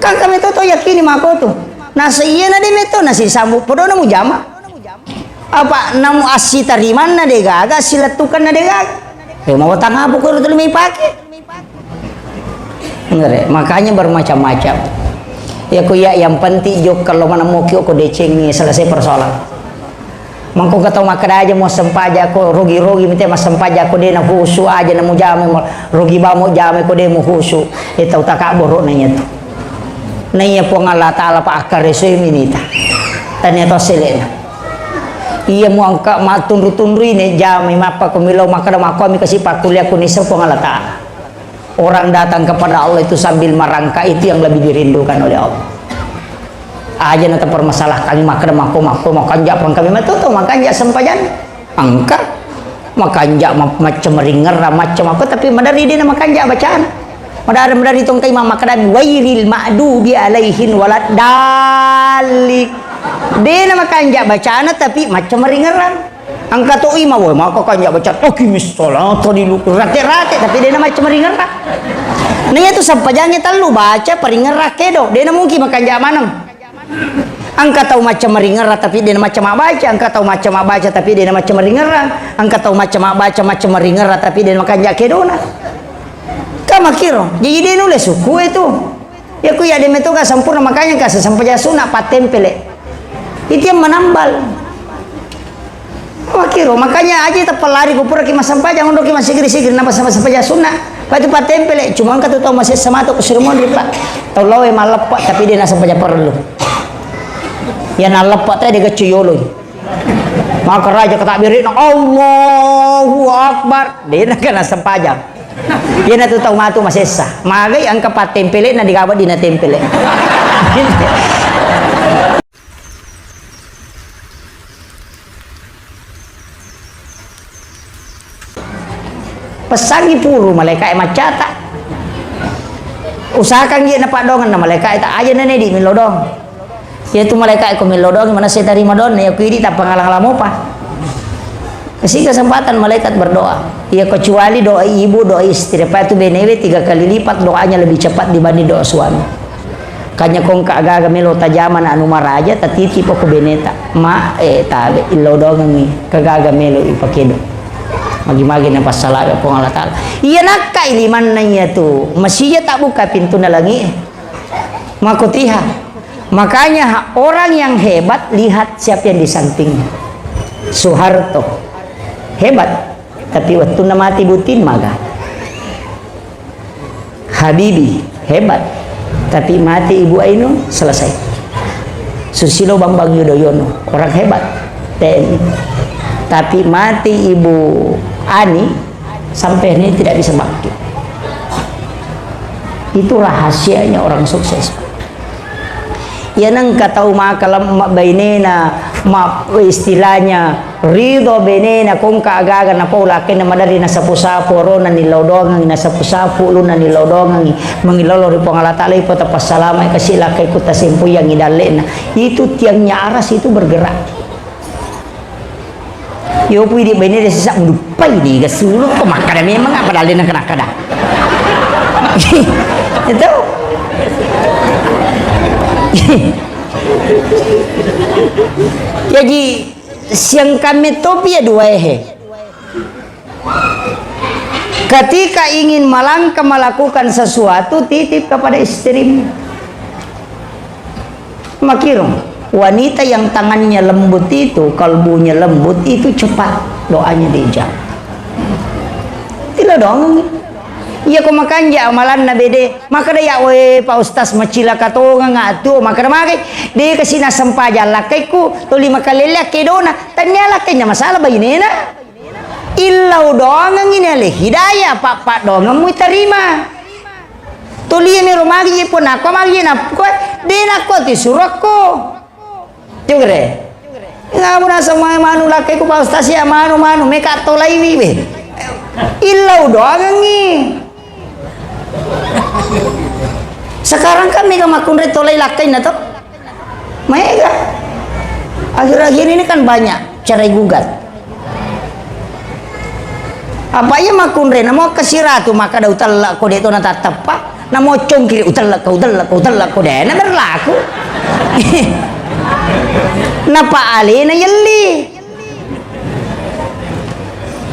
Kan kami tuh yakini mako tuh. Nasa iya na de meto nasi sambu podo na mu jama. Apa namu asi tariman na de gaga silatukan na de gaga. Mau tangga buku itu lebih pakai. Makanya bermacam-macam. Ya ku ya yang penting jok kalau mana mau kyo ko deceng selesai persoalan. Mangko kata makada aja mau sempaja ko rugi-rugi minta mas sempaja ko de na husu aja na mu jame rugi ba mo jame ko de mu husu. Itu tak borok nanya tuh. Nanya po Allah Ta'ala pa akar reso minita. Tanya to selena. Iya mo angka matundru-tundru ini jame mapa kumilau makada mako mi kasih pak kuliah kunisa po Allah Ta'ala. Orang datang kepada Allah itu sambil merangka, itu yang lebih dirindukan oleh Allah. Aja nanti permasalah kami makada mako makanja pang kami matuto makanja sempajan angka makanja macam ringer macam apa tapi madari dia makanja bacaan. Madari tong kay mamakadami wairil ma'dubi alaihin walad dalik. Dia nama kanja bacaan tapi macam ringeran. Angka to ima we maka kanja baca okimis salat di lukur rate-rate tapi dia nama macam ringeran. Nah itu sampajangnya telu baca peringan rakedo. Dia nama mungkin makanja manang. Angka tahu macam ringeran tapi dia nama macam baca. Angka tahu macam baca tapi dia nama macam ringeran. Angka tahu macam baca macam ringeran tapi dia nama kanja kedona. Kama kiro, jadi dia nulis suku itu. Ya ku ya dia itu gak sempurna makanya kasih sampai jasuna patempele. Itu yang menambal. Kama kiro, makanya aja kita pelari kupura kima sampai jangan dok kima sigri-sigri napa sampai jasuna. Patu patempele, cuma angkat tahu masih sama tuh kesurmon dia pak. Tahu lawe malepak tapi dia nasa sampai perlu. Ya nalepak tadi dia kecuyolo. Maka raja ketakbirin Allahu Akbar. Dia nak kena sempajang. Dia na tahu matu masesa. Magay ang kapat tempele na digawad din na tempele. Pesangi puro malaikat macata. Usahakan dia na padongan na malaikat aja na di milodong. Ya tu malaikat ko milodong mana saya terima don ya ku ini tak pangalang-alang mo pa. Kasih kesempatan malaikat berdoa. Ya kecuali doa ibu, doa istri. Apa itu benewe 3 kali lipat doanya lebih cepat dibanding doa suami. Kanya kong kaaga melo tajaman anu maraja tatiti po ko beneta. Ma tabe ilo dongangi kagaga melo ipakedo. Magi-magi na pasalaga po Allah Ta'ala. Iya nak kailiman na niya tu. Masih tak buka pintu na lagi. Makutiha. Makanya orang yang hebat lihat siapa yang di sampingnya. Soeharto hebat tapi waktu mati butin maga. Habibie hebat tapi mati Ibu Ainun selesai. Susilo Bambang Yudhoyono orang hebat TNI tapi mati Ibu Ani sampai ini tidak bisa bangkit. Itu rahasianya orang sukses. Ya nang katau makalam bainena ma istilahnya ridho benena kung kaagaga na paulakin na madari na sapu-sapu rona nilodongang na sapu-sapu luna nilodongang mangilolo ri pangalatala ipo tapas salamay kasi lakay ko tasimpo yang idalena itu tiangnya aras itu bergerak. Yo pwede benena sisak mudupay di gasulo kumakada memang apa dalin na kanakada. Itu jadi siang kami topia dua ketika ingin melangkah melakukan sesuatu titip kepada istrimu. Makirong wanita yang tangannya lembut itu kalbunya lembut itu cepat doanya dijawab. Tidak dong. Iya ko makanja amalan na bede maka ya we pa ustaz macila katonga ngatu maka makai de kasi na sampaja lakay ko to 5 kali lakay dona tanya lakay na masalah bayinena ilaw doang ang inale hidayah pak doang mo terima to liya mi rumagi po na ko magi na ko de na ko ti surak ko jugre nga mo na sa mga manu lakay ko pa ustaz ya manu me katolay wiwe ilaw doang ang sekarang kan mega makunre tolay lakay na to mega akhir-akhir ini kan banyak cerai gugat apa ya makunre na mo kasiratu maka daw tala ko dito natatepa na mocong kiri utalak ko deh na berlaku na paali na yelli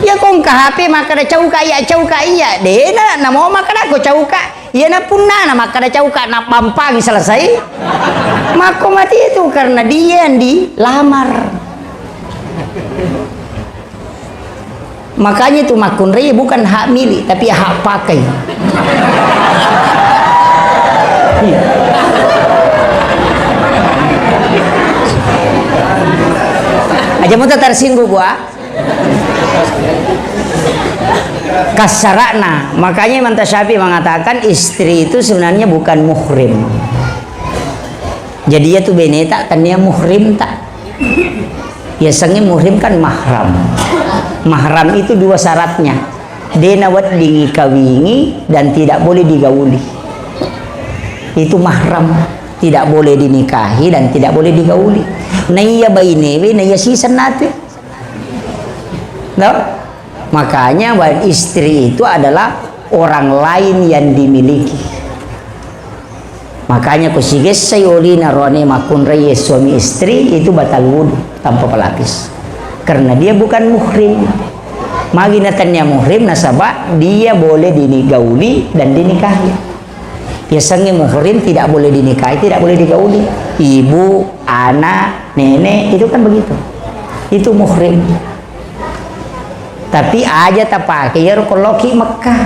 ya kong kahape maka da cauka iya deh na mau maka da ko cauka ya na punna na maka da cauka na pampang selesai maka mati itu karena dia yang dilamar. Makanya itu makun raya bukan hak milik tapi hak pakai. Aja mau tersinggung gua. Kasarana, makanya Imam Tasyafi mengatakan istri itu sebenarnya bukan muhrim. Jadi dia tuh beneta kan dia muhrim tak. Biasanya muhrim kan mahram. Mahram itu dua syaratnya. Dia nawat dikawingi dan tidak boleh digauli. Itu mahram, tidak boleh dinikahi dan tidak boleh digauli. Naya bainewe naya sisan nate. No? Makanya istri itu adalah orang lain yang dimiliki. Makanya kusiges sayolina rone makun raya suami istri itu batal wudu tanpa pelapis. Karena dia bukan muhrim. Maginatannya muhrim nasabah dia boleh digauli dan dinikahi. Biasanya muhrim tidak boleh dinikahi, tidak boleh digauli. Ibu, anak, nenek itu kan begitu. Itu muhrim. Tapi aja tak pakai ya koloki Mekah.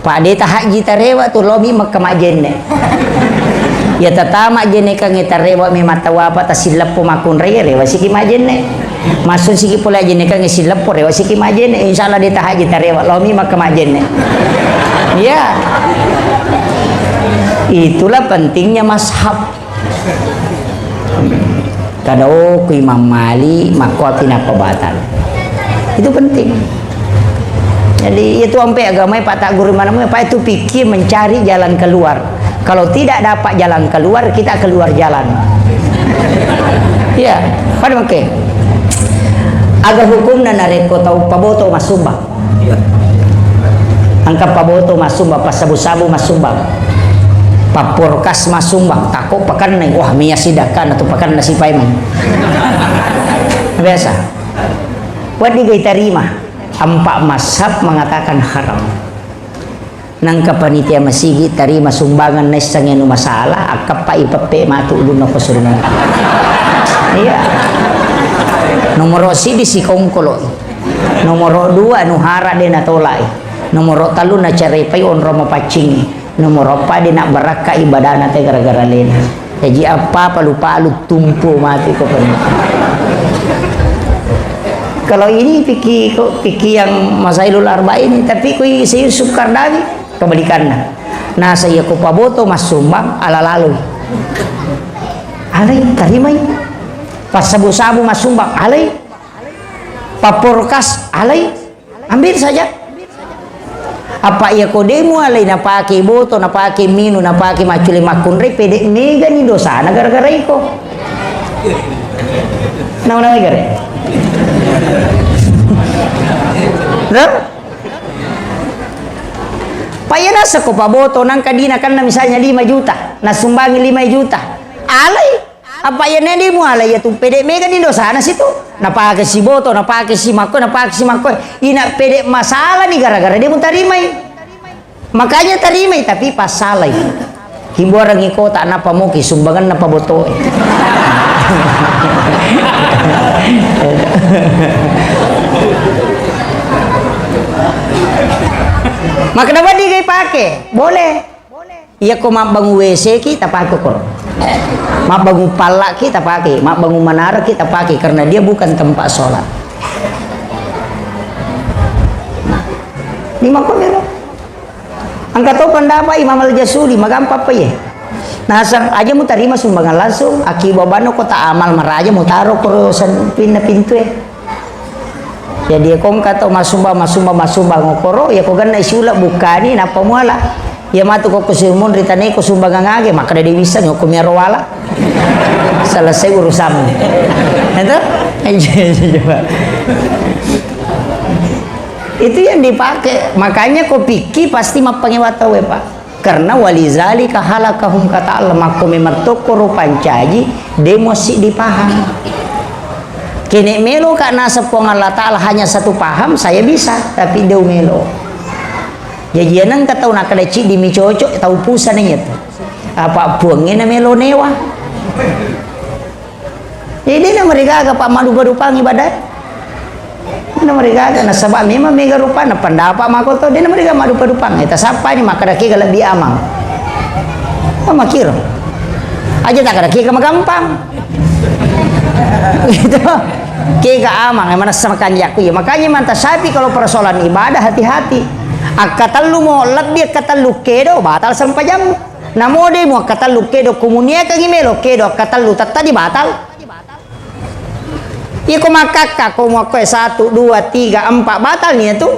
Pak dia tak haji tarewa tu lobi Mekah majenne. Ya tatama jene kang itarewa mi matawa pa tasilap po makun raya rewa siki majenne. Masun siki pula jene kang silap po rewa siki majenne. Insyaallah dia tak haji tarewa lobi Mekah majenne. Ya. Itulah pentingnya mazhab. Kadao ku Imam Mali makwa pinapabatan. Itu penting. Jadi itu sampai agama Pak tak guru mana-mana Pak itu pikir mencari jalan keluar. Kalau tidak dapat jalan keluar, kita keluar jalan. Ya, pada oke. Agak hukum dan nareko tahu paboto masumbang. Angka paboto masumbang, pasabu-sabu masumbang. Paporkas masumbang, takut pakan nih, wah mia sidakan atau pakan nasi paiman. Biasa. Buat kita terima. Empat mazhab mengatakan haram. Nang panitia masigi terima sumbangan nesangnya nu masalah akap pa ipape matu ulun na kusurna. Iya. Nomor si di si kongkolo. Nomor 2 nu hara de na tolai. Nomor 3 na carepay on roma pacing. Nomor 4 de na baraka ibadana te gara-gara lena. Jadi apa palu-palu tumpu mati ko pun. Kalau ini pikir yang Masailul Arba'in tapi kui saya sukar dagi kebalikannya. Nah saya ku paboto mas sumbang ala lalu. Alai tarimai. Pas sabu-sabu mas sumbang alai. Paporkas alai. Ambil saja. Apa ia kodemu alai na pakai boto na pakai minu na pakai maculi makunre pede mega ni dosa na gara-gara iko. Nah gara. Nah, payah nasa ko paboto nang kadina kan na misalnya 5 juta, nasumbangi 5 juta. Alay, apa yan na di mo alay ya tu pede mega ni dosa na situ. Napake si boto, napake si mako, ina pede masalah nih gara-gara dia mau tarimai. Makanya tarimai tapi pasalay. Himbo orang iko tak napa mo sumbangan napa boto. Maka dapat dipakai, boleh. Iya kok mak bangun WC kita pakai kok. Mak bangun palak kita pakai, mak bangun menara kita pakai karena dia bukan tempat sholat. Di makom ya. Angkat tahu pendapat Imam Al-Jasuli, magampang apa ya? Nah, aja mau terima sumbangan langsung. Akibat bano kota amal meraja mau taruh perusahaan pintu ya. Jadi kong kata masumba ngokoro ya kok kan isula bukani napa muala ya matu kok kusimun ritane ko sumbangan ngage maka dia bisa ngokom ya rawala selesai urusan itu Itu yang dipakai. Makanya kau pikir pasti mapangewatawe pak. Karena walizalika halakahum kata Allah mako mematoko pancaji demosi dipaham. Kini melo karena sepong Allah Ta'ala hanya satu paham saya bisa tapi dia melo. Jadi nang kata nak kada cik di mi cocok tahu pusan nya tu. Apa buangnya na melo newa. Jadi na mereka pak madu berupang ibadat. Na mereka na sebab memang mega rupa na pendapat mako to dia na mereka madu berupang. Eta sapa ni maka daki lebih amang. Apa kira? Aja tak kada kira gampang. Gitu. Kega amang yang mana semakan yaku ya. Makanya mantap sapi kalau persoalan ibadah hati-hati. Akatallu mo lebih akatallu kedo batal sampai jam. Namo de mo akatallu kedo komunia kagi melo kedo akatallu tadi batal. Iko makaka ko mo ko 1 2 3 4 batal nih itu.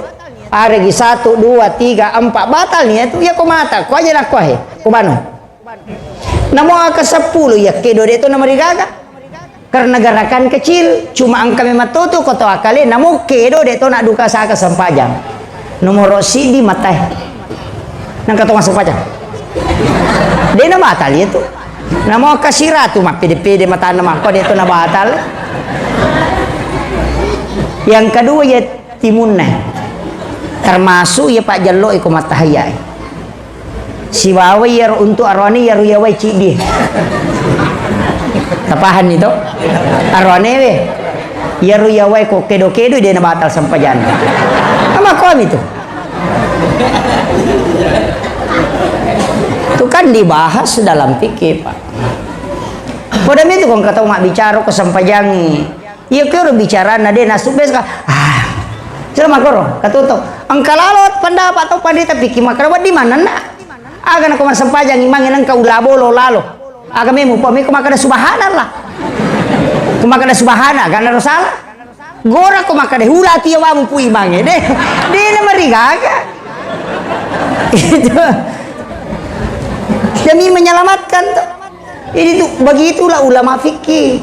Aregi 1 2 3 4 batal nih itu. Ya ko mata ko aja nak ko he. Ko bano. Namo aka 10 ya kedo de itu nama digaga. Karena gerakan kecil cuma angka memang tutu koto akale namo kedo de itu nak duka saka sampajang. Nomor sidi matai nang katong masuk pajak dia na batal itu namo kasira tu mah pede-pede mata nama ko dia tu na batal. Yang kedua ya timunna termasuk ya Pak Jallo iko matahaya si wawi ya untuk arwani ya ruyawai cidi tapahan itu arwane we ya ruyawai ko kedo-kedo dia na batal sampajang. Sama kom itu kan dibahas dalam fikih pak. Pada itu kong kata mak bicara ke sampajangi iya kira bicara nade nasuk beska cuma makoro katuto angkalalot pendapat atau pandita fikih makarabat di mana nak agan aku mas sampajangi mangin engkau labolo lalo aga memu pami ko makada subhanallah ko makada subhana kana salah gora ko makade hula tiya wa mu pui mange deh na marigaga itu demi menyelamatkan tuh. Ini tuh begitulah ulama fikih.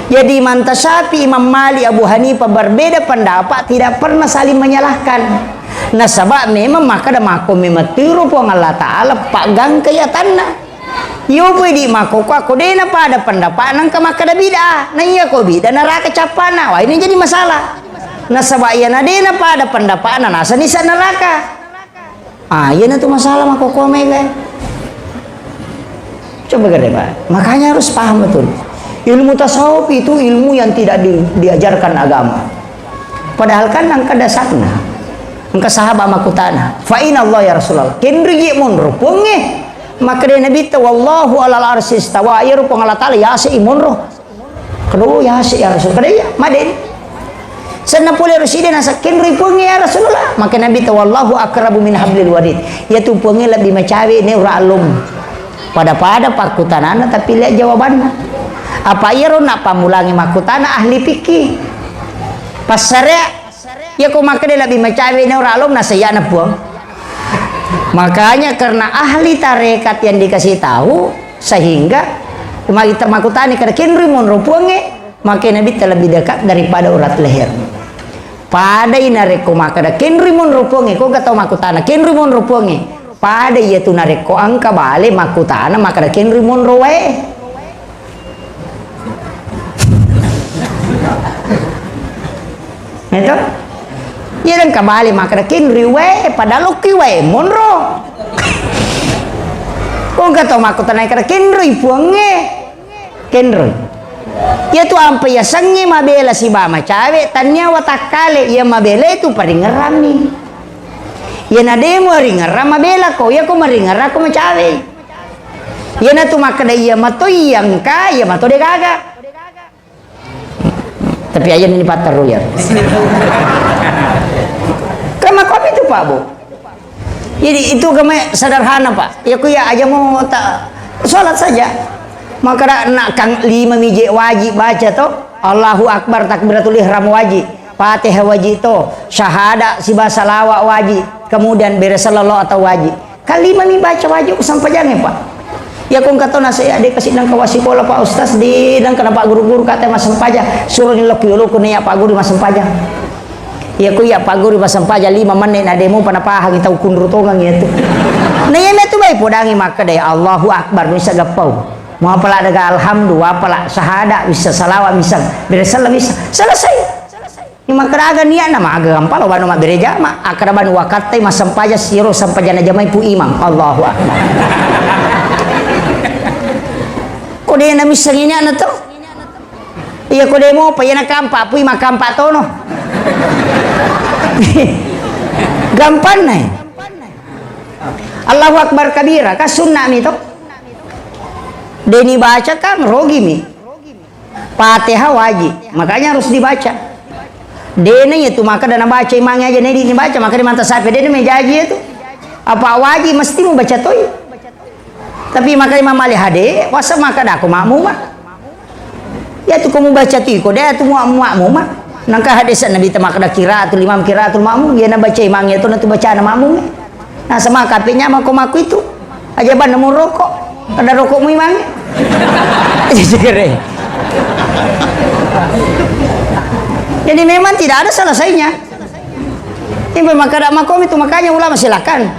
Jadi Mantasyafi, Imam Malik, Abu Hanifah berbeda pendapat tidak pernah saling menyalahkan. Nah sebab memang maka ada makom memang tiru pun Allah Ta'ala pak gang kaya tanah. Yo boleh di mako aku dena pada pendapat nang maka ada bida. Nah iya kok bida neraka capana. Wah ini jadi masalah. Nah sebab iya nadena pada pendapat nasa nisa neraka. Iya na tuh masalah mako mega. Coba gede pak. Makanya harus paham betul. Ilmu tasawuf itu ilmu yang tidak diajarkan agama. Padahal kan angka dasarnya, angka sahabat makutana. Fa inna Allah ya Rasulullah. Kendri munro punge. Maka dia Nabi ta wallahu alal arsy istawa. Ya rupang Allah Taala ya si munro. Kedua ya si ya Rasul. Kada ya maden. Sana pula Rasulullah nasa kendri punge ya Rasulullah. Maka Nabi ta wallahu akrabu min hablil warid. Ya tu punge lebih macawe ne ura alum. Pada pakutanana tapi lihat jawabannya apa iro nak pamulangi makutana ahli fikih pas syariat ya kok maka dia lebih macawe ne ora alum nasaya na puang. Makanya karena ahli tarekat yang dikasih tahu sehingga kita makutani kada kenri mon rupunge maka nabi lebih dekat daripada urat leher pada inareko maka da kenri mon rupunge kok gak tahu makutana kenri mon rupunge pada ia tu nareko angka bale makutana maka da kenri mon rowe itu ia dan kabale maka da kenri we pada luki we monro kok gak tahu makutana kada kenri puange kenri ia tu ampe ya sangi mabela si bama cawe tanya watakale ia mabela itu paling ngerami ya nademo ringar mabela ko ya ko maringar ko macawe ya na tu makada iya mato yang kaya mato de gaga tapi aja ini patar ya kama kopi itu pak bu jadi itu kami sederhana pak ya ku ya aja mau tak sholat saja maka nak kang 5 miji wajib baca toh Allahu Akbar takbiratul ihram wajib Fatihah wajib to, syahada si bahasa lawak wajib, kemudian beres sallallahu atau wajib. Kali mami baca wajib sampai jangan pak. Ya kong kata nasi adik kasih nang kawasi bola pak ustaz di nang kenapa guru-guru kata mas sempaja suruh nyelok yolo kunia pak guru mas sempaja. Ya ku ya paguri basampaja 5 menit na demo panapahang itaw kunrutongan itu. Na yan itu bay podangi maka day Allahu Akbar bisa gapau. Mau pala daga alhamdulillah pala sahada bisa salawat bisa beresalam bisa selesai. Ni makaraga niya na maagang pala wano mabereja ma akaraban wakatay masampaja siro sampaja na jamay pu imam Allahu Akbar. Kode na misang inya na to. Iya kode mo pa yan nakampa pu makampa to no. Gampang na eh. Allahu Akbar kabira ka sunnah mi to. Deni baca kan rogi mi. Fatihah wajib, makanya harus dibaca. Dene itu maka dana baca imangnya aja nih dibaca maka di manta sapi dene mejaji itu. Apa wajib mesti mau baca toy. Tapi maka Imam Ali hade wasa maka dah aku makmum mah. Ya tu kamu baca tu ko dia tu makmum mah. Nangka hadis Nabi temak ada qiraatul imam qiraatul makmum dia na baca imangnya itu nanti baca makmum. Nah sama kapinya mah komaku itu. Aja ban nemu rokok. Ada rokokmu imangnya. Jadi memang tidak ada selesainya. Ini memang kada makom itu makanya ulama silakan.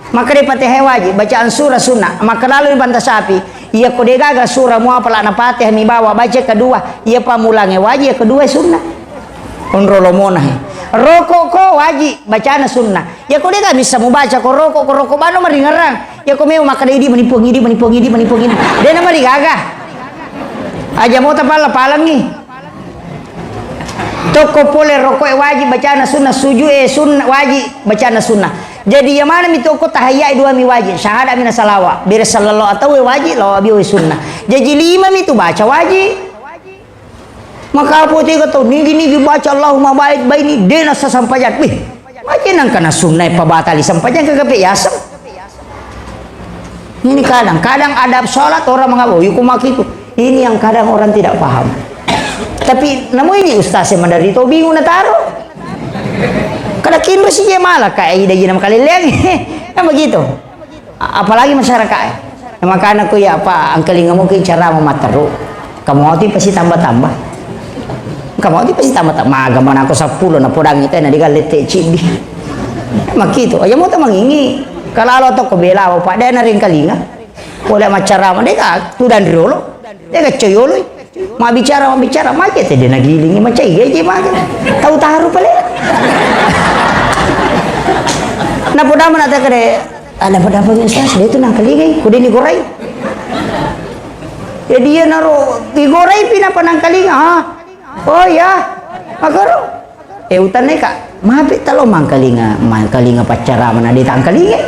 Maka di Fatihah wajib bacaan surah sunnah. Maka lalu di bantah sapi, ia kode gaga surah mu apa lana Fatihah mi bawa baca kedua, ia pamulange wajib kedua sunnah. Onrolo monah. Rokok ko wajib bacaan sunnah. Ya kode ga bisa mu baca ko rokok bano mari ngarang. Ya ko meu maka di menipu ngidi. Dia nama di gaga. Aja mau tapal palang ni. Toko pole rokok wajib bacaan sunnah sunnah wajib bacaan sunnah. Jadi yang mana mi toko tahiyya dua mi wajib syahada mina salawat bir sallallahu atau wajib lawa bi sunnah. Jadi 5 mi tu baca wajib. Maka apa tiga tahu nigi baca Allahumma baini dena sasampajan. Wih, baca nang kana sunnah pabatali sampajan kagak biasa. Ini kadang adab sholat orang mengaku yukumakiku. Ini yang kadang orang tidak paham. Tapi namun ini ustaz yang mandari to bingung na taro. Kada kinro si malah kayak ida nama kali lagi. Kan begitu. Apalagi masyarakat. Maka anakku ya apa angkeling mungkin cara memataru. Kamu mau pasti tambah-tambah. Kamu mau pasti tambah-tambah. Maga mana aku 10 na podang itu na digalete cibi. Mak gitu. Aja mau mangingi. Kalau lo to kebela apa dia na ring kalinga. Oleh macara mereka tu dan rolo. Dia kecoyolo. Ma bicara macam dia nagilingi macam iya macam tahu taruh pale. Na poda mana tak kere ada poda apa ustaz dia tu nang kalingi kudu ni gorai. Ya dia naro digorai pina panang kalinga ha. Oh ya. Agaro. Utan ni kak mapi talo mangkalinga pacara mana di tangkalinga.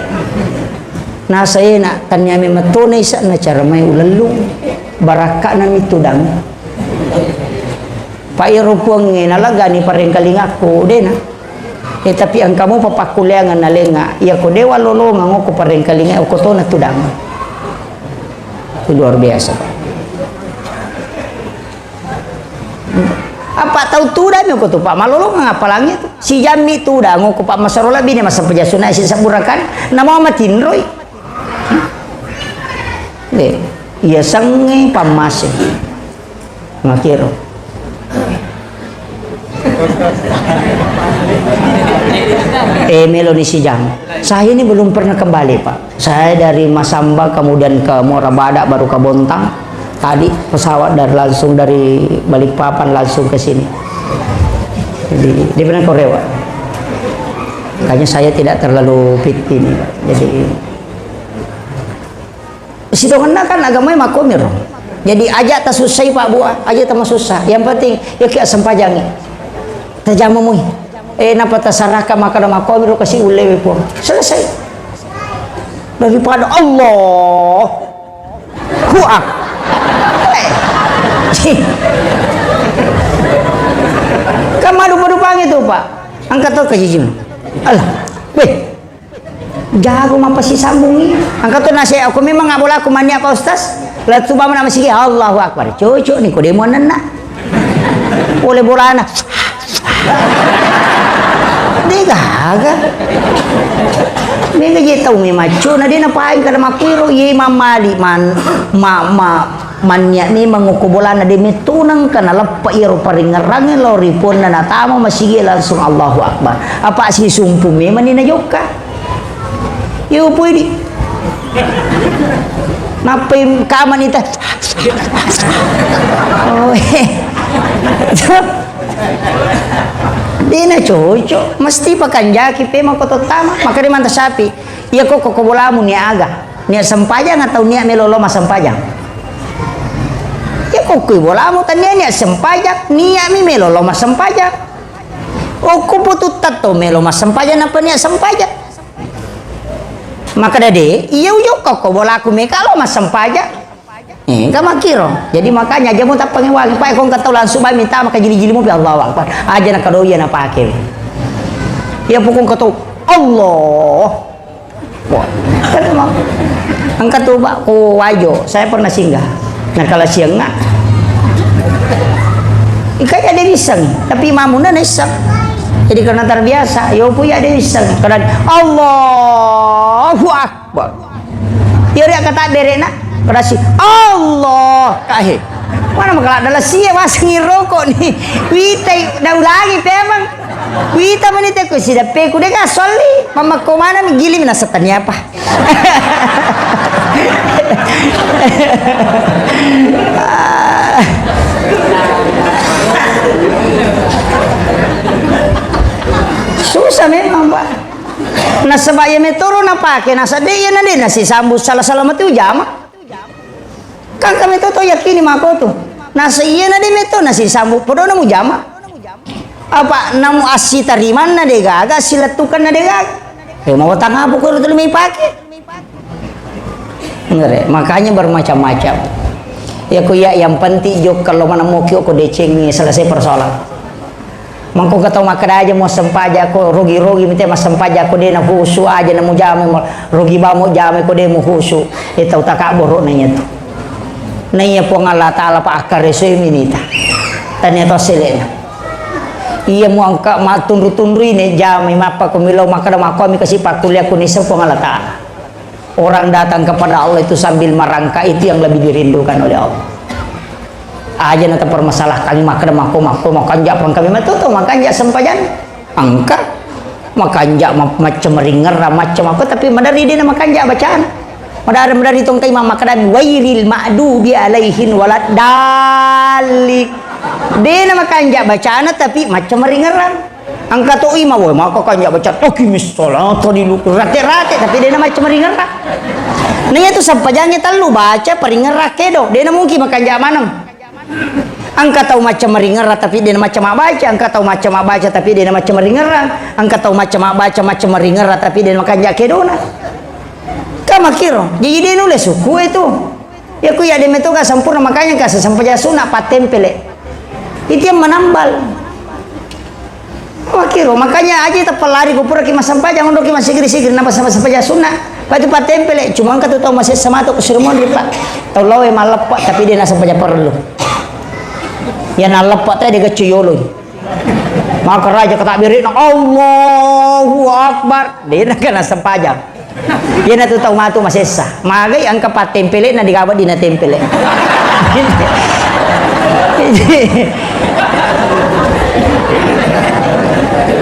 Na saya nak tanya mi matunay sa na cara may ulalung baraka na mitudang pairupuang nalaga ni pareng kalingaku dena tapi ang kamu papakuleangan na lenga iya ko dewa lolongan ko pareng kalinga ko to na tudang itu luar biasa Pak. Apa tahu tudang ko to Pak malolongan apa langit si jami tudang ko Pak masarola bini masa pejasuna si saburakan nama matinroy iya sange pamase makiro Meloni Sijang saya ini belum pernah kembali Pak saya dari Masamba kemudian ke Morabada baru ke Bontang tadi pesawat langsung dari Balikpapan langsung ke sini jadi di mana Korea makanya saya tidak terlalu fit ini Pak. Jadi sidongan kan agamanya makomir. Jadi ajak tak susah Pak buat, ajak tak susah. Yang penting ya kita sempajangi. Tajamumui. Napa tasaraka maka makomir kasih ulewe pun. Selesai. Daripada Allah. Kuak. Kamadu pang itu Pak. Angkat tuh kejijim. Alah. Weh. Jago mapasi sambungi. Angkat tuh nasi aku memang nggak boleh aku mandi apa Ustaz? Lihat tuh bapak nama sih Allahu Akbar. Cucu nih kau demo nana. Boleh bola anak. Dia gaga. Dia gaji tahu mi macu. Nah dia napain kada makuiro ye mamali man ma manya mi mangukubulan na dimitunang ka na lappa iro paringarangin loripon na natama masige langsung Allahu Akbar. Apa si sumpu mi maninayok ka? Iyo pwede. Napay kaman ita. Oh, di na cucu, mesti pakanjaki pe makototama. Makariman ta sapi. Iya ko kokobolamu ni aga. Niya sampajang atau niya meloloma sampajang. Ya kok bolamu tanya niya sampajang, niya mi meloloma sampajang. O kuputut tato meloloma sampajang apa niya sampajang. Maka dade, iya ujuk kok bolaku me kalau mas sampajang. Kamu kiro. Jadi makanya aja mau tak pengewangi, pak kau kata langsung bayi minta maka jili-jili mu Allah Akbar. Aja nak kado iya nak pakai. Ya pukul kata Allah. Wah, kan mau angkat tuh pak ku wajo, saya pernah singgah. Nah kalau siang nggak, kayak ada iseng, tapi mamuna iseng. Jadi karena terbiasa, yo punya ada iseng. Karena Allahu Akbar. Ya dia kata berena, karena si Allah kahe. Mana makala adalah siya mas ngiroko nih. Wita dah lagi memang. Wita menite ko si dape ko deka soli. Mama ko mana gilim na sa tanya pa. Susah memang pak. Nasa bayan may turo na pake nasa diyan na din nasi sambut salah-salah mati ujama. Kan kami to yakini mako tuh. Nasa iya na din ito nasi sambut podo na mujama. Apa namu asi tariman na de gaga silatukan na de gaga. Mau tangga buku itu lebih pakai. Ngere, makanya bermacam-macam. Ya ku ya yang penting jok kalau mana mau kyo ko deceng selesai persoalan. Mangko kata makada aja mau sempaja ko rugi-rugi minta mas sempaja ko de na husu aja na mujame rugi ba mo jame ko de mo husu. Itu tak borok nanya tu. Nanya po Allah Taala pa akar reso minita. Tanya to selena. Iya mu angka ma tundru-tundru ini jami mapa kumilau maka kami kasih pakuliah kunisa pengalata. Orang datang kepada Allah itu sambil merangka itu yang lebih dirindukan oleh Allah. Aja nanti permasalah kami maka makanja pun kami matuto makanja sempajan angka makanja macam ringer macam apa tapi madari dia makanja bacaan. Madari tong kay makadami wairil ma'dubi alaihin walad dalik. Dia nama kanjak bacaan tapi macam meringeran. Angka tu ima boy maka kanjak baca tokimis salat di luku rate-rate tapi dia nama macam meringeran. Nah itu sampajangnya telu baca peringeran kedo. Dia nama mungkin makanjak manam. Angka tahu macam meringeran tapi dia nama macam baca. Angka tahu macam baca tapi dia nama macam meringeran. Angka tahu macam baca macam meringeran tapi dia nama kanjak kedo na. Kama kiro. Jadi dia nulis suku itu. Ya ku ya dia itu gak sempurna makanya kasih sampaja sunat patempele. Itu yang menambal. Makiro, makanya aja tak pelari kupura ki masampa jangan dok ki masigri-sigri napa sama sampaja sunat. Patu patempele cuma ka tahu masih sama tu kesurmon di pak. Tahu lawe malap pak tapi dia nak sampaja perlu. Ya nalap pak tadi dia cuyolo. Maka raja kata birin Allahu Akbar. Dia nak kena sampaja. Dia nak tahu matu masih sah. Magai angka patempele na digawat dina tempele.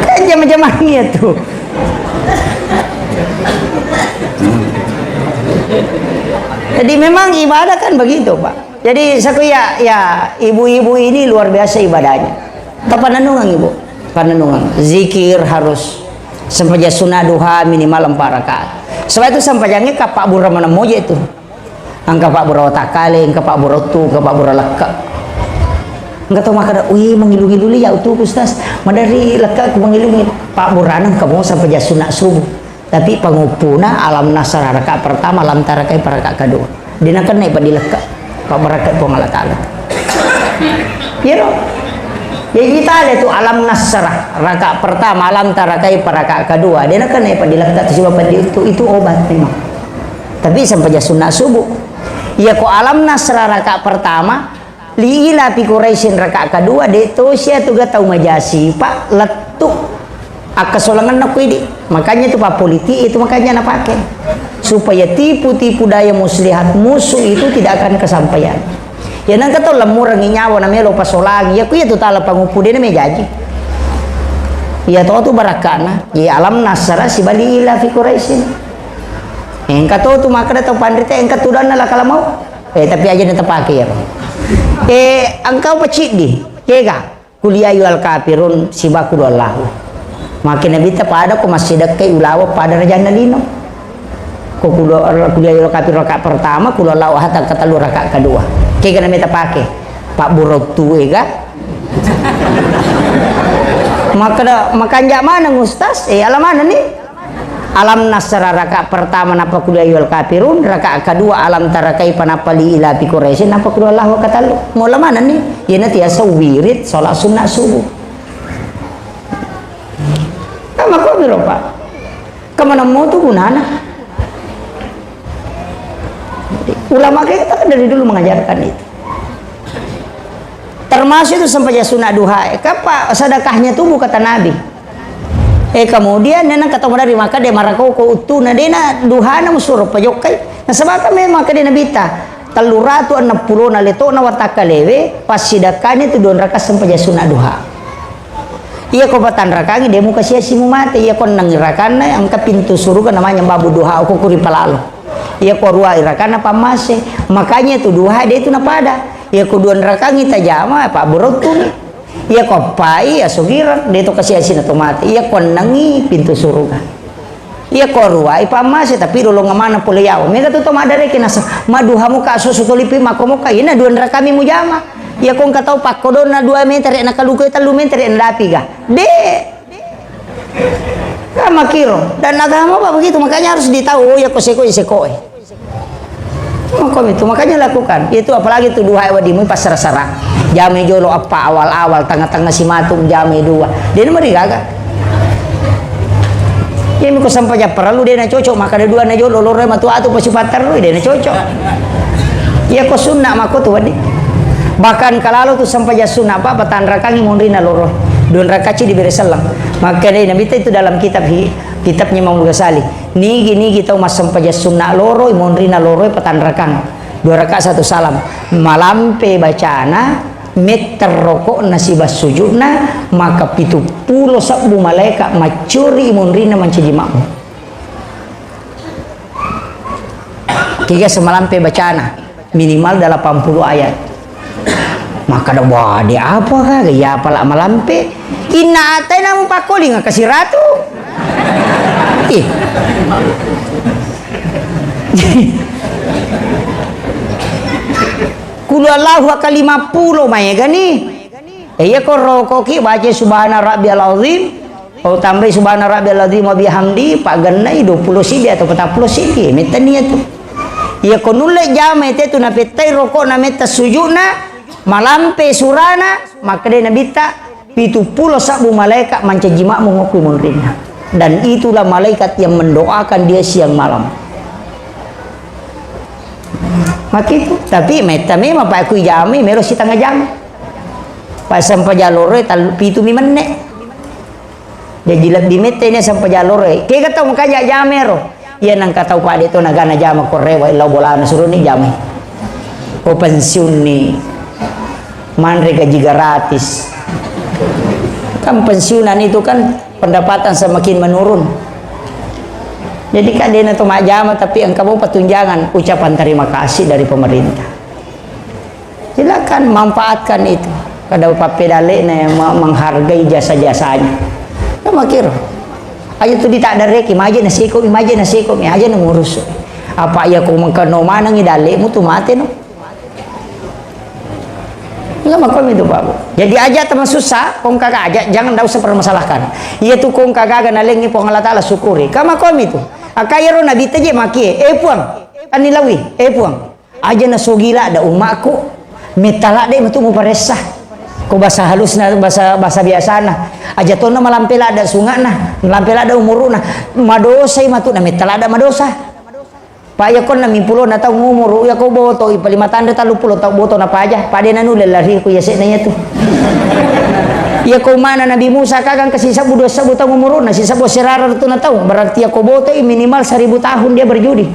Kan jam-jamnya tuh. Jadi memang ibadah kan begitu pak. Jadi saku ya ibu-ibu ini luar biasa ibadahnya. Pananungan ibu, pananungan. Zikir harus sampai sunnah duha minimal 4 rakaat. Sebab itu sampajangnya kapak burra mana moja itu. Angka pak burra takale, angka pak burra tu, angka pak burra lekak. Enggak tahu makanya, wih mengilu-ngiluli ya utuh Ustaz. Madari lekak aku mengilungi Pak Buranan kamu sampai sunat subuh. Tapi pengupuna alam nasar rakaat pertama, alam tarakai rakaat kedua. Dina kan naik pada lekak Pak berakat pengalat taala. Ya no. Jadi kita ada itu alam nasar rakaat pertama, alam tarakai rakaat kedua. Dina kan naik pada lekak sebab itu obat memang. Tapi sampai sunat subuh. Ya kok alam nasar rakaat pertama liila pi Quraisyin rakaat kedua de to sia tuga tau majasi pak letuk akasolangan nak ini makanya itu pak politik itu makanya nak pakai supaya tipu-tipu daya muslihat musuh itu tidak akan kesampaian Ya nang kato lemur ang inyawa na melo pasolangi. Ya kuya tu tala pangupu din na may jaji. Ya to tu barakana. Ya alam nasara si bali ila fi Quraisyin. Engka to tu makada to pandrita engka tu dan nala kalamau. Tapi aja na tapake ya. Engkau pacik di. Kega kuliah yual kafirun sibaku Allah. Makin nabi ta pada ko masih dekai ulawa pada raja nalino. Ko kuliah yual kafir rakaat pertama kula lawa hatta kata lu rakaat kedua. Kega na meta pake. Pak buruk tu ega. Makan jak mana Ustaz? Alam mana nih? Alam nasara rakaat pertama napa kuliah yual kafirun, rakaat kedua alam tarakai panapali ila fi Quraisyin napa kuliah Allah kata lu. Mau mana nih? Ya nanti asa wirid salat sunat subuh. Kama kau biro Pak. Kemana mau tuh gunana? Ulama kita kan dari dulu mengajarkan itu. Termasuk itu sampai sunat duha. Kapa sedekahnya tubuh kata Nabi. Kemudian nena kata dari maka dia marakau ko utuna dena duhana musur pajokai. Nah sebab memang ka dena bita teluratu 60 na leto na wataka lewe pas sidakanya tu don raka sampai sunat duha. Iya ko patan rakangi demo kasih simu mate iya kon nangirakana ang ka pintu surga namanya babu duha ko kuri palalo. Iya ko ruai rakana pamase makanya tu duha dia itu napada. Iya ko don rakangi tajama Pak Burotu nih. Iya ko pai asugiran dia itu kasih asin atau mati. Iya ko nangi pintu surga. Iya ko ruai pamase tapi dulu ngamana pule yao. Mega tu madare kinasa maduhamu ka susu tulipi makomo ka ina don rakami mujama. Ya kong katau pak kodona 2 meter nak kaluko 3 meter nak dapi ga de kama kiro dan agama apa begitu makanya harus ditahu ya koseko itu makanya lakukan itu apalagi itu dua wadimu pas sarah jami jolo apa awal tengah-tengah si matung jami 2 dia nomor gaga ya miko sampai perlu dia na cocok maka ada 2 na jolo lore matu atu pasipatar dia na cocok ya ko sunnah mako tu wadi. Bahkan kalau tu sampai sunnah apa batan rakangi mondrina loro don rakaci diberi selang maka dari nabi itu dalam kitabnya Imam Ghazali nigi tahu mas sampai sunnah loro mondrina loro patan rakang 2 rakaat 1 salam malampe bacana meter rokok nasibas sujudna maka 70 sabbu malaikat macuri mondrina mancajimakmu tiga semalampe bacana minimal 80 ayat maka dah wah dia apa kah ya apalak malampe ina atai namu pakoli nga kasih ratu kulu Allahu ka 50 maya gani iya ko rokoki baca subhana rabbiyal azim o tambah subhana rabbiyal azim wa bihamdi pak ganai 20 sidi atau 40 sidi metania tu iya ko nulle jama itu na petai rokok na meta sujudna malampe surana maka dia nabita 70 sabu malaikat mancajimak mengukui munrina dan itulah malaikat yang mendoakan dia siang malam maka itu tapi meta memang pak aku jami mero si tengah jam pas sampai jalore tal pitu mi mennek dia jilat di meta ini sampai jalore kayak kata makanya jamero ya nang kata pak dia tu nagana jama korewa ilau bolana suruh ni jami o pensiun ni manre gaji gratis kan pensiunan itu kan pendapatan semakin menurun jadi kan dia itu majama tapi engkau petunjangan ucapan terima kasih dari pemerintah silakan manfaatkan itu kada papedale menghargai jasa-jasanya ya makir aja tu tidak ada reki imaje nasiko ya aja ngurus apa ya kau mengkeno mana ngidale mu tu mate no enggak makom itu Pak Bu. Jadi aja teman susah, kong kagak aja jangan dak usah permasalahkan. Iya tu kong kagak nalengi pong Allah Taala syukuri. Ka makom itu. Akayro nabi teje maki puang. Anilawi puang. Aja na so gila da umakku. Metala de metu mu paresah. Ko bahasa halusna bahasa biasana. Aja tonna malampela da sungana, malampela da umuruna. Madosa matu na metala da madosa. Pak ya kon na mimpulo na tahu ngumur ya ko boto ipalimatan da 30 tahu boto na pa aja pade na nula lari ko yase na tu ya ko mana Nabi Musa kagang kasi sabu 2 sabu tahu ngumur na si sabu serara tu na tahu berarti ya ko boto minimal 1000 tahun dia berjudi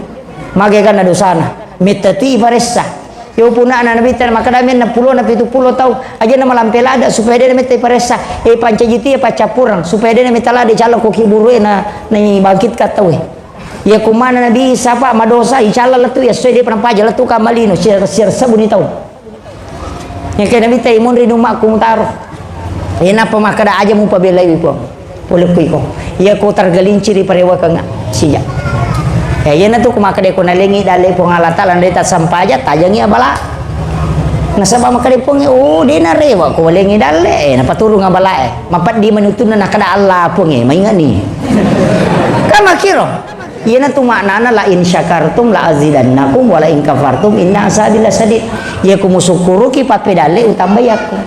magegan na dosana metati paressa Yo puna na nabitan makadamin na pulo na 70 tahu aja na malampelada supaya dia mete paresa panca jiti pacapurang supaya dia metala de calo ko kiburu na bangkit kata we ya kumana nabi sapa madosa inshallah letu ya sesuai dia pernah pajal letu kamalino sir sabuni tahu yang kena nabi tay mon rinu mak kung taro ina pa makada aja mo pabelay ko boleh ko ya ko targalinciri parewa ka nga siya yan na to kumakade ko nalingi dali po nga latalan dita sampaja tajangi abala nasaba makade po nga di na rewa ko walingi dali napaturo nga bala mapat di manutun na nakada Allah po nga may nga ni kamakiro yan na to maknana la in syakartum la azidannakum wala in kafartum inna asabil sadid ya kumusukuru ki papedale utambay ako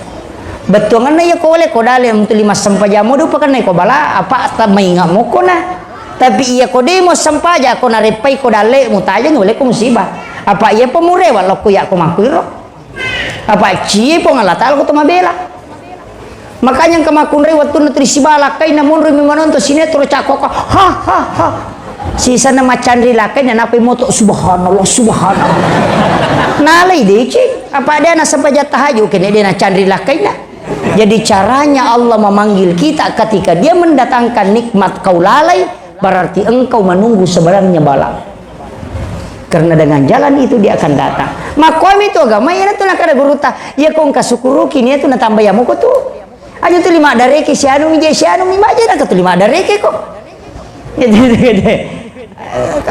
betungan na ya ko wala ko dali ang 5 sampaja mo do pa kanay ko bala apa ta may nga mo ko na tapi iya ko demo sampaja ko narepay ko dale mutaya ngule ko musibah apa iya pemure wala ko ya ko makuiro apa cie po ngalatal ko tumabela makanya kamakunre waktu nutri sibala kay namun rumi manonto sinetro cakok ha sisa na macandri lakay na napay moto subhanallah nalay deci apa dia na sampaja tahayu kene dia na candri lakay na jadi caranya Allah memanggil kita ketika dia mendatangkan nikmat kau lalai berarti engkau menunggu sebenarnya bala karena dengan jalan itu dia akan datang makom itu agama ya itu nak ada guruta ya kau kasukuru kini itu na tambah yamu ko tu aja tu 5 dareke si anu mi aja nak tu 5 dareke kok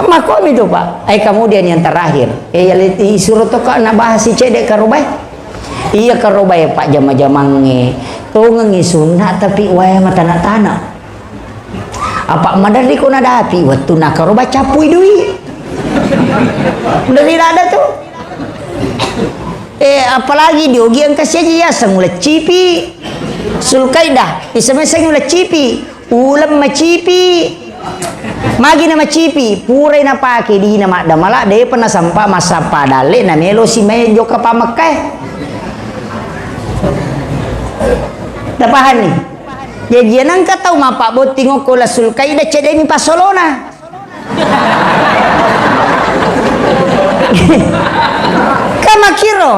makom itu pak kemudian yang terakhir ya suruh to ka na bahas si cedek karubay iya karubay pak jama-jamange tuh ngi sunnah tapi waya mata nak tanah apa madari ko nadapi waktu nakaroba capuy duit dari ada tuh apalagi diogi ang kasih aja ya sangulat cipi sulkaidah isamesang ulat cipi ulam macipi magi na macipi puray na pake di na madamala de pernah sampa masa padale na melo si medyo ka pamakay dapahan nih jadi nang katau mapak botingo ko la sulkaidah cedemi pasolona kamakiro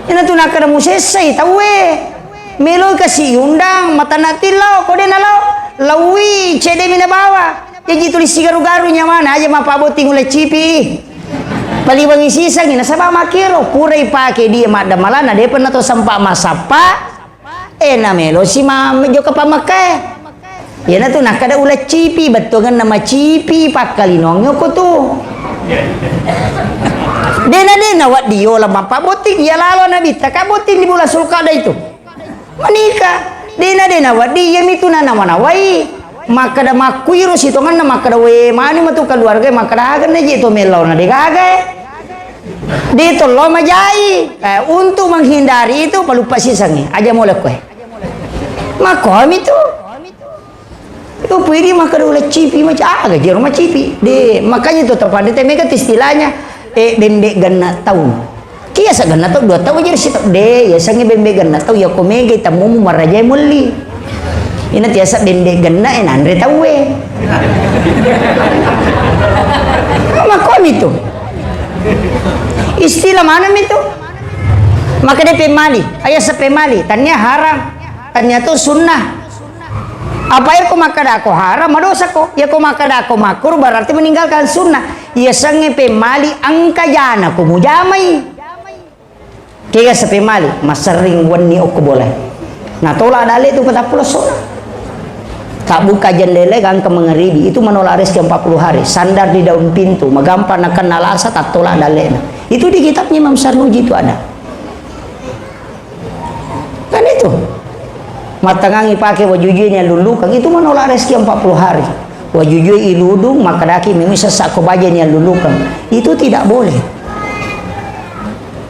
ina tu nakara musesai tawe melo kasi undang mata natilau kode nalau lawi cedemi na bawa jadi tulis garu-garu mana aja mapak botingo la cipi paliwangi sisang ina sabah makiro purai pake dia madamalana dia pernah to sampa masapa na melo si medyo ka pamakai yan na to nakada ulat cipi betungan nama cipi pakalinongyo ko to dena wat dio la mapaboting ya lalo na bita kaboting di bulan sulkada itu manika dena wat dia mitu na namanawai makada makuiro si tongan na makada we mani matu keluarga makada agan na jito melo na digagay dito lo majai untuk menghindari itu pelupa sisangnya aja mulai kue makom itu piri maka ulah cipi macam agak jero macam cipi de makanya itu terpadu temeka istilahnya bembek ganna tahun kia sa ganna tahun 2 tahun jadi situ de ya sange bembek ganna tahun ya komege tamu marajai mulli ina tiasa bembek ganna andre tahu makom itu istilah mana itu maka dia pemali ayah sepemali tanya haram tanya tu sunnah apa ya ko makada ako haram madosa ko ya ko makada ako makur berarti meninggalkan sunnah ya sange pemali angka jana ko mujamai kaya sepemali masering wani ko boleh nah tolak dale itu pada pula sunnah tak buka jendela gang ke mengeribi itu menolak rezeki 40 hari sandar di daun pintu magampar nak kenal asa tak tolak dale itu di kitabnya Imam Sarnuji itu ada kan itu matangangi pakai wajujunya lulukan itu menolak rezeki 40 hari wajuju iludung maka daki memisa sakko bajannya lulukan itu tidak boleh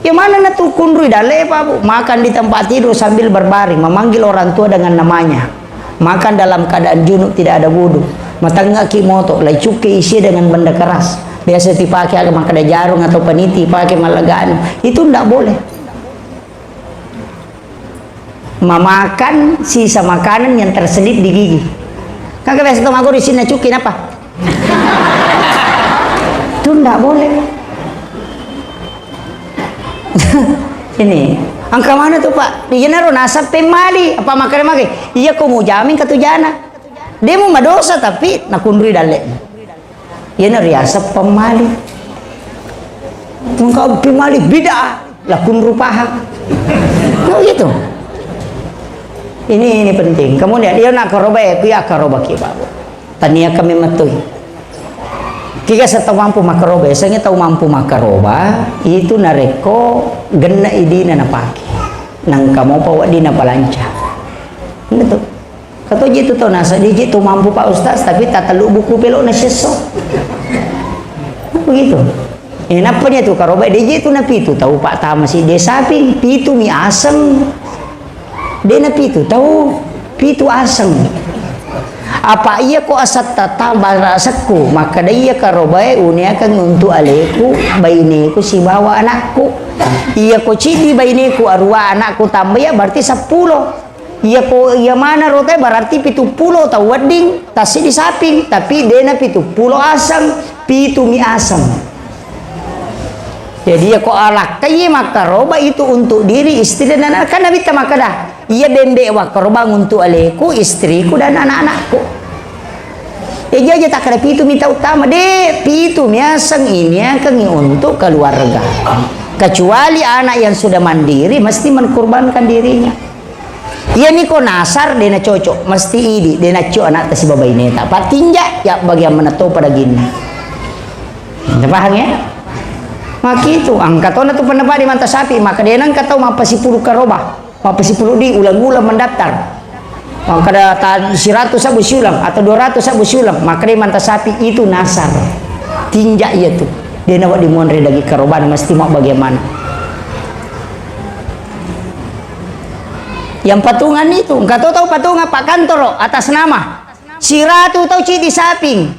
ya mana na tu kunrui dale pak makan di tempat tidur sambil berbaring memanggil orang tua dengan namanya makan dalam keadaan junub tidak ada wudu matangaki moto lai cuke isi dengan benda keras biasa dipakai agak makan jarung atau peniti pakai malagaan itu tidak boleh memakan sisa makanan yang terselip di gigi kagak biasa tomago di sini cukin apa itu tidak boleh Ini angka mana tuh Pak? Dia naruh nasab pemali apa makai? Iya kau mau jamin katujana. Dia mau madosa tapi nakundri dalek. Iya naruh asap pemali. Engkau pemali bida lakun rupaha. Oh gitu. Ini penting. Kemudian dia nak karoba ya karoba kiba. Tania kami matui. Kika sa tahu mampu makaroba, saya tahu mampu makaroba itu nareko gena idina na paki, nang kamu bawa dina balanca. Betul. Kata jitu tahu nasa dia jitu mampu Pak Ustaz, tapi tak telu buku pelok na seso. Begitu. Ini napanya tuh karoba dia jitu na pitu tahu Pak Tama si dia saping pitu mi asam. Dia na pitu tahu pitu asam. Apa iya ko asat tata barasaku maka dia karobai unia kan untuk aleku bainiku si bawa anakku iya ko cidi bainiku arwa anakku tambah ya berarti 10 iya ko iya mana rote berarti 70 tahu wedding tasi di saping tapi dena 70 asam pitu mi asam jadi ya ko alak kayi maka roba itu untuk diri istri dan anak kan nabi maka dah iya bembe wa karoba untuk aleku istriku dan anak-anakku ya aja tak ada pitu minta utama deh pitu miasang ini akan untuk keluarga kecuali anak yang sudah mandiri mesti mengkorbankan dirinya iya miko nasar dena cocok mesti idi dena co anak tasi baba ini tak patinja ya bagaimana tahu pada gini paham ya maka itu angkatona tuh pendapat di manta sapi maka dia nang katau mapa si puluh karoba mapa si puluh di ulang-ulang mendaftar maka ada 100 sabu siulang atau 200 sabu siulang maka dia manta sapi itu nasar tinjak ya tuh dia nawak dimonre lagi karoban mesti mau bagaimana yang patungan itu enggak tahu patungan Pak Kantor atas nama si ratu tahu cidi saping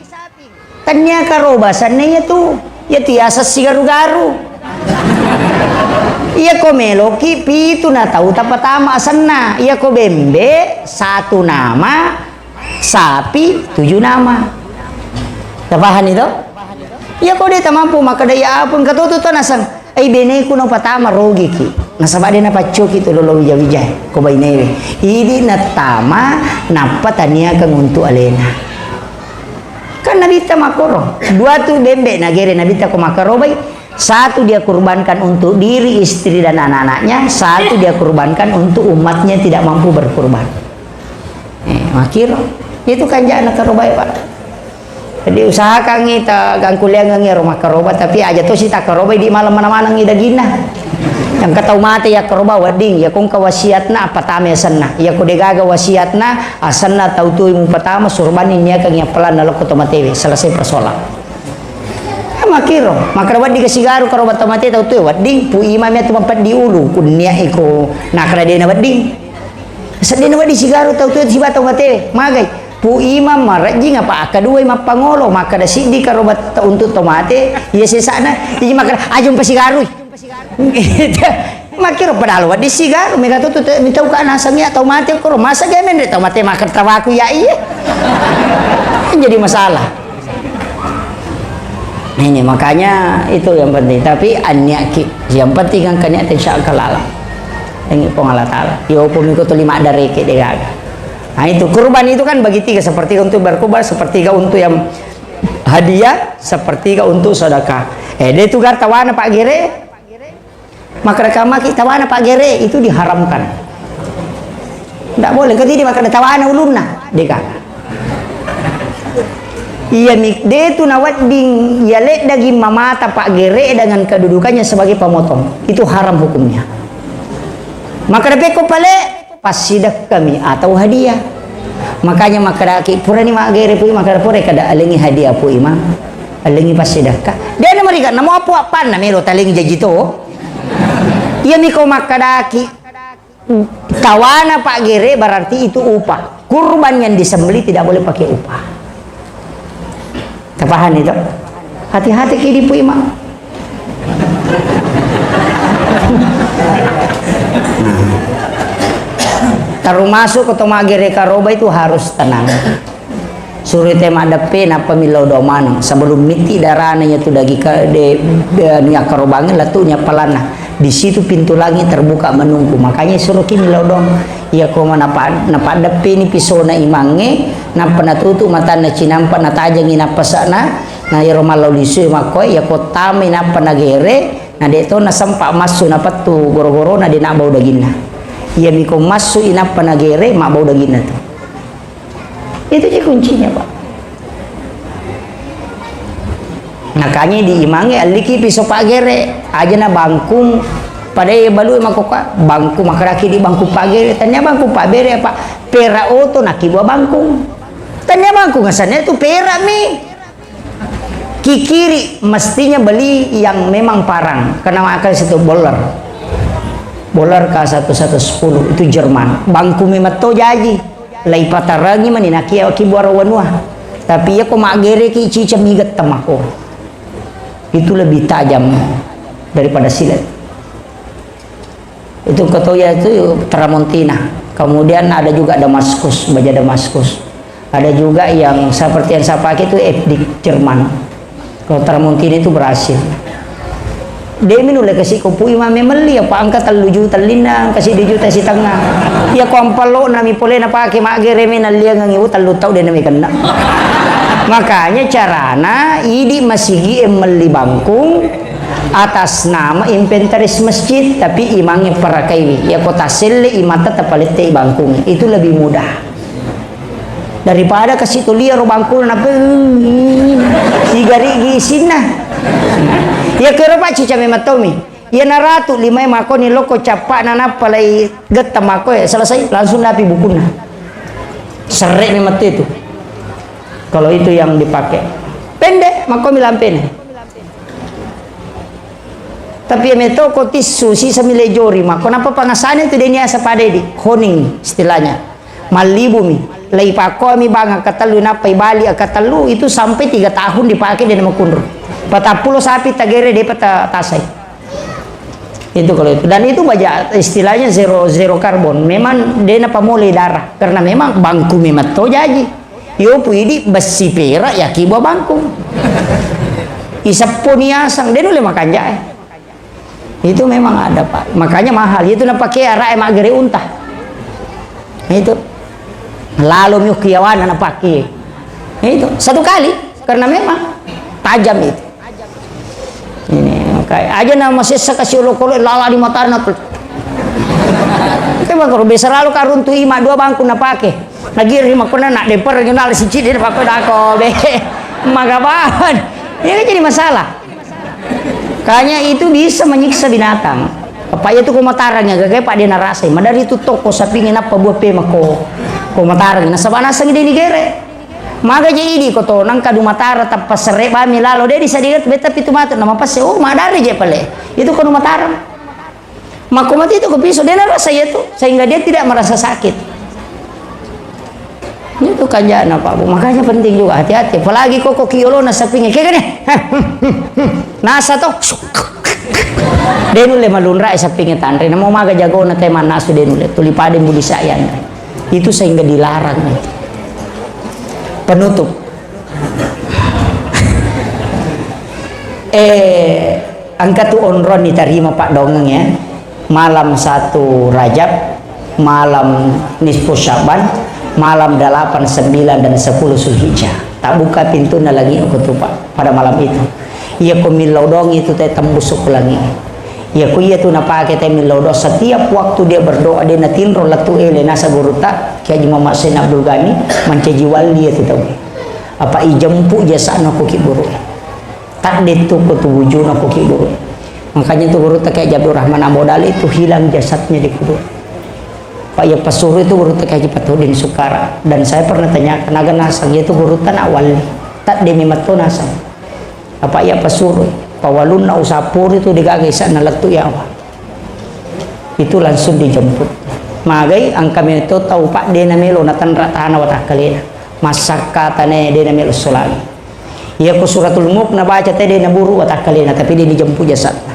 tanya karoba sananya tuh ya tiasa si garu-garu iya ko meloki pitu na tahu tapatama asanna iya ko bembe 1 nama sapi 7 nama tapahan itu iya ko dia mampu maka daya apun katututo nasang ay bene ko no patama rogi ki nasaba din na pachoki to lolo wijay ko bainere hindi natama napatania kang untu alena kan nabita makoro 2 tuh bembe nagere nabita ko makarobay 1 dia kurbankan untuk diri istri dan anak-anaknya 1 dia kurbankan untuk umatnya tidak mampu berkurban makiro itu kan jangan karobay Pak jadi usahakan kita gang kuliah ngi rumah karoba tapi aja tuh si tak karobay di malam mana-mana ngi dagina yang katau mati ya karoba wedding ya kung kawasiatna apa tame sanna ya ko degaga wasiatna asanna tau tu mu pertama surbanin ya kang ya pelan nalok ko tomatewe selesai persoalan makiro maka wadi ke sigaru karoba tomate tau tu wedding pu imam ya tu mempat di ulu kunya iko nakra dena wedding sedena wadi sigaru tau tu si batong mate magai pu imam marajing apa kedua imam pangolo maka da sidi karoba untuk tomate ya sesana jadi maka ajum pasigaru makiro padahal wadi sigaru mereka tu minta ka nasangnya tomate ko masa gamen de tomate makan tawaku ya iya jadi masalah ini makanya itu yang penting tapi anyaki yang penting kan kanya insya Allah yang Allah Ta'ala yo pemikut 5 dari ke degaga nah itu kurban itu kan bagi 3 sepertiga untuk berkurban sepertiga untuk yang hadiah sepertiga untuk sedekah dia itu gar tawana Pak Gere maka rekama kita tawana Pak Gere itu diharamkan tidak boleh ketidi maka tawana ulunna degaga iya dia itu nawat ding yalek daging mamata Pak Gere dengan kedudukannya sebagai pemotong itu haram hukumnya maka dapeko pale pasidak kami atau hadiah makanya maka daki pura ni Mak Gere pu maka pura kada alengi hadiah pu imam alengi pasidak ka dia na mariga namo apa na melo talengi jajito iya miko maka daki tawana Pak Gere berarti itu upah kurban yang disembeli tidak boleh pakai upah tapahan itu hati-hati kini pu imam taruh masuk ke Mak Gere karoba itu harus tenang suruh tema depe napa milau domano sebelum miti darahnya tu dagi ke nia karobangan latunya palana di situ pintu langit terbuka menunggu, makanya suruh ki milau dom ya ko napa depe ni pisona imange napa natutu mata na cinampa na tajang ina pasana na yero malau lisu makoy ya ko tame napa nagere na deto na sampa masu napa tu goro-goro na dinabau dagina ya miko masu inapa nagere mak bau dagina tu. Itu aja kuncinya, Pak. Makanya diimangi aliki pisau pagere aja na bangkung pada balu makoka bangku makaraki di bangku pagere tanya bangku pagere apa pera oto naki buah bangkung tanya bangku ngasannya itu pera mi kikiri mestinya beli yang memang parang karena akal situ bolar K1110 itu Jerman bangku memato jaji lai patarangi maninaki aki buarawanwa tapi ya ko magere ki cica migat tamako itu lebih tajam daripada silet itu ketoya itu Tramontina kemudian ada juga Damaskus baja Damaskus ada juga yang seperti yang saya pakai itu Epdik Jerman kalau Tramontina itu berhasil dia minulai kasih kopu imam meli apa angkat 3 juta linang kasih 2 juta si tengah ya ko ampalo nami pole na pakai mak gereme na liang ngi utal tau dia nami kena makanya carana idi masih meli bangkung atas nama inventaris masjid tapi imangnya parakai ya kota sele imata tapalite bangkung itu lebih mudah daripada kasih tulia ro bangkung napa si gari gisina ya kira pak cica mematomi ya naratu 5 mako ni loko capak nana palai geta mako ya selesai langsung napi bukunya serek memat itu kalau itu yang dipakai pendek mako milampen tapi ya metoko tisu si samile jori mako napa pangasane itu denia sapade di honing istilahnya malibumi lai pako mi banga katalu napa ibali akatalu itu sampai 3 tahun dipakai dan makundur 40 sapi tagere dia peta tasai itu kalau itu dan itu baja istilahnya zero karbon memang dia napa mulai darah karena memang bangku memang to jaji yo puidi besi perak ya kibo bangku isap puniasang dia nule makan jae itu memang ada pak makanya mahal itu napa pakai arah emak gere unta itu lalu miukiawan napa pakai itu 1 kali karena memang tajam itu ini kayak aja nama sesa kasih ulok-ulok lala di mata anak kayak kalau besar lalu karun tu ima 2 bangku na pake lagi rima kena nak deper regional si cid dia pakai dako be magaban ini jadi masalah kayaknya itu bisa menyiksa binatang apa itu komatarangnya kayak pak dia narasai madari itu toko sapingin apa buah pe mako komatarang na sabana sangi dia nigere maga jadi koto nang kadu matara tapas sere bami lalo dia disadigat beta pitu matu nama pas oh madari je pale itu kadu matara makomati itu kepiso dia rasa itu sehingga dia tidak merasa sakit itu kan jana pak bu makanya penting juga hati-hati apalagi koko kiolo nasa pinggir kayak gini nasa toh dia nule malunra sa pinggir tanre namo maga jago na teman nasu dia nule tulipade budi sayan itu sehingga dilarang penutup angka tu onron diterima pak dongeng ya malam 1 Rajab malam nisfu Syaban malam 8, 9 dan 10 Zulhijjah tak buka pintu na lagi aku tu pak pada malam itu ia ko milodong itu teh tembus ke lagi ia ko ia tu napake teh milodong setiap waktu dia berdoa dia natinro latu ele nasa guruta Kiai Muhammad Sain Abdul Ghani manceji wali itu tahu apa ijempu jasa na ko kiburu tak detu ko tu wujud na ko kiburu makanya tu guru tak kayak Abdul Rahman Amodali itu hilang jasadnya di kubur pak ya pasuruh itu guru tak kayak Patudin Sukara dan saya pernah tanya tenaga nasang itu guru tan awal tak demi mato nasang apa ya pasuruh pawalun na usapur itu digagisa na latu ya awal itu langsung dijemput magai ang kami itu tahu pak dia namelo natan ratana watakalina masaka tane dia namelo sulami iya ko suratul mulk na baca teh dia naburu watakalina tapi dia dijemput jasadna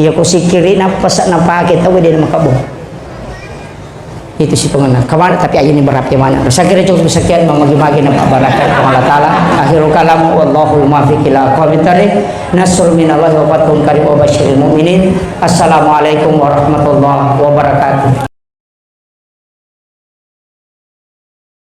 iya ko sikirin apa sak na pake tahu dia makabung itu si pengenal kemana tapi aja ini berapi mana saya kira cukup sekian magi-magi nama barakat Allah Ta'ala akhirul kalam wallahu muwaffiq ila aqwamit thariq nasrul minallahi wa fathun qarib wa basyiril mu'minin assalamualaikum warahmatullahi wabarakatuh.